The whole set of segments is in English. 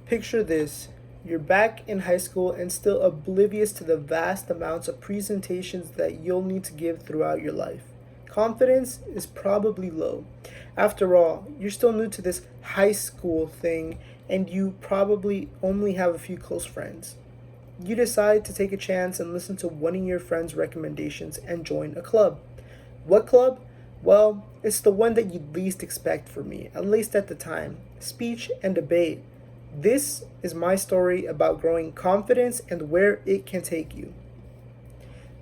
Picture this: you're back in high school and still oblivious to the vast amounts of presentations that you'll need to give throughout your life. Confidence is probably low. After all, you're still new to this high school thing and you probably only have a few close friends. You decide to take a chance and listen to one of your friends' recommendations and join a club. What club? Well, it's the one that you'd least expect for me, at least at the time: speech and debate. This is my story about growing confidence and where it can take you.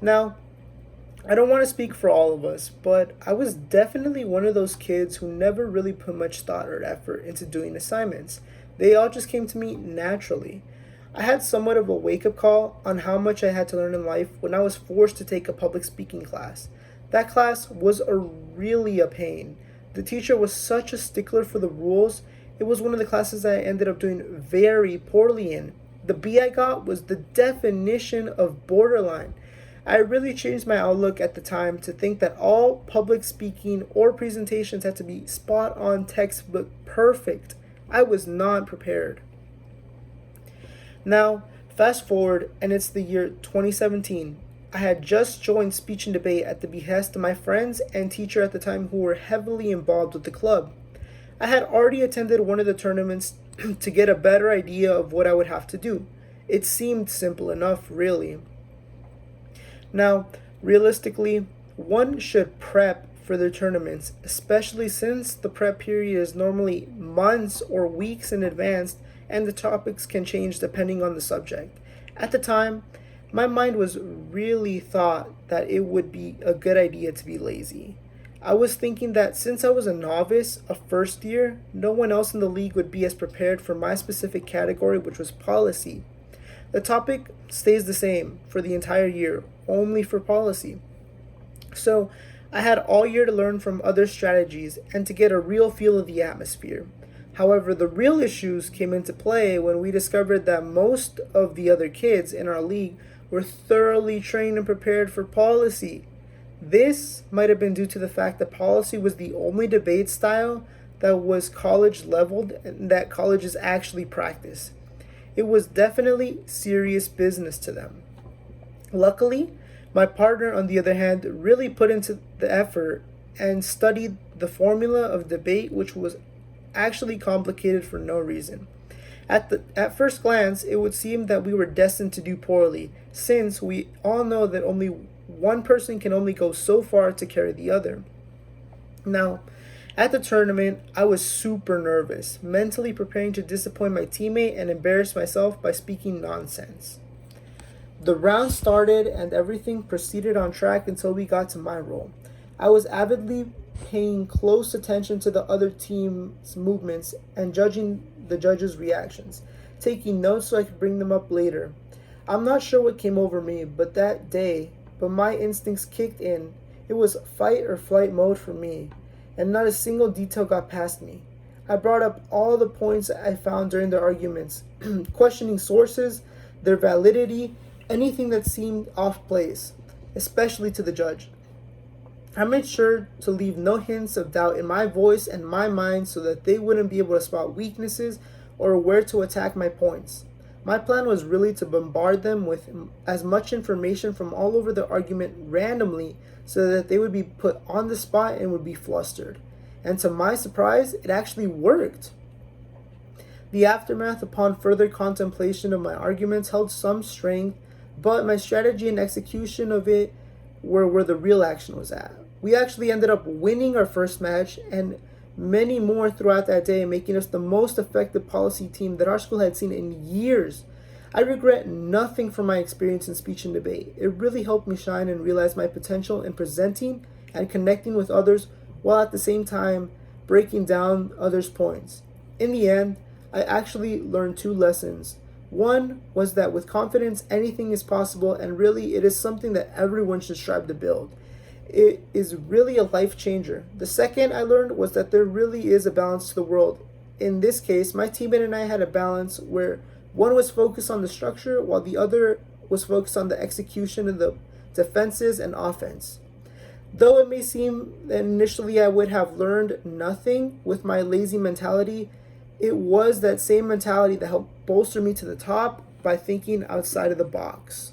Now, I don't want to speak for all of us, but I was definitely one of those kids who never really put much thought or effort into doing assignments. They all just came to me naturally. I had somewhat of a wake up call on how much I had to learn in life when I was forced to take a public speaking class. That class was really a pain. The teacher was such a stickler for the rules. It was one of the classes I ended up doing very poorly in. The B I got was the definition of borderline. I really changed my outlook at the time to think that all public speaking or presentations had to be spot on, textbook perfect. I was not prepared. Now, fast forward, and it's the year 2017. I had just joined speech and debate at the behest of my friends and teacher at the time who were heavily involved with the club. I had already attended one of the tournaments to get a better idea of what I would have to do. It seemed simple enough, really. Now, realistically, one should prep for their tournaments, especially since the prep period is normally months or weeks in advance and the topics can change depending on the subject. At the time, my mind was really thought that it would be a good idea to be lazy. I was thinking that since I was a novice, a first year, no one else in the league would be as prepared for my specific category, which was policy. The topic stays the same for the entire year, only for policy. So I had all year to learn from other strategies and to get a real feel of the atmosphere. However, the real issues came into play when we discovered that most of the other kids in our league were thoroughly trained and prepared for policy. This might have been due to the fact that policy was the only debate style that was college leveled and that colleges actually practice. It was definitely serious business to them. Luckily, my partner, on the other hand, really put into the effort and studied the formula of debate, which was actually complicated for no reason. At first glance, it would seem that we were destined to do poorly, since we all know that only one person can only go so far to carry the other. Now, at the tournament, I was super nervous, mentally preparing to disappoint my teammate and embarrass myself by speaking nonsense. The round started and everything proceeded on track until we got to my role. I was avidly paying close attention to the other team's movements and judging the judges' reactions, taking notes so I could bring them up later. I'm not sure what came over me, but my instincts kicked in. It was fight or flight mode for me, and not a single detail got past me. I brought up all the points I found during the arguments, questioning sources, their validity, anything that seemed off place, especially to the judge. I made sure to leave no hints of doubt in my voice and my mind so that they wouldn't be able to spot weaknesses or where to attack my points. My plan was really to bombard them with as much information from all over the argument randomly so that they would be put on the spot and would be flustered. And to my surprise, it actually worked. The aftermath upon further contemplation of my arguments held some strength, but my strategy and execution of it were where the real action was at. We actually ended up winning our first match and many more throughout that day, making us the most effective policy team that our school had seen in years. I regret nothing from my experience in speech and debate. It really helped me shine and realize my potential in presenting and connecting with others while at the same time breaking down others' points. In the end, I actually learned two lessons. One was that with confidence, anything is possible, and really it is something that everyone should strive to build. It is really a life changer. The second I learned was that there really is a balance to the world. In this case, my teammate and I had a balance where one was focused on the structure while the other was focused on the execution of the defenses and offense. Though it may seem that initially I would have learned nothing with my lazy mentality, It was that same mentality that helped bolster me to the top by thinking outside of the box.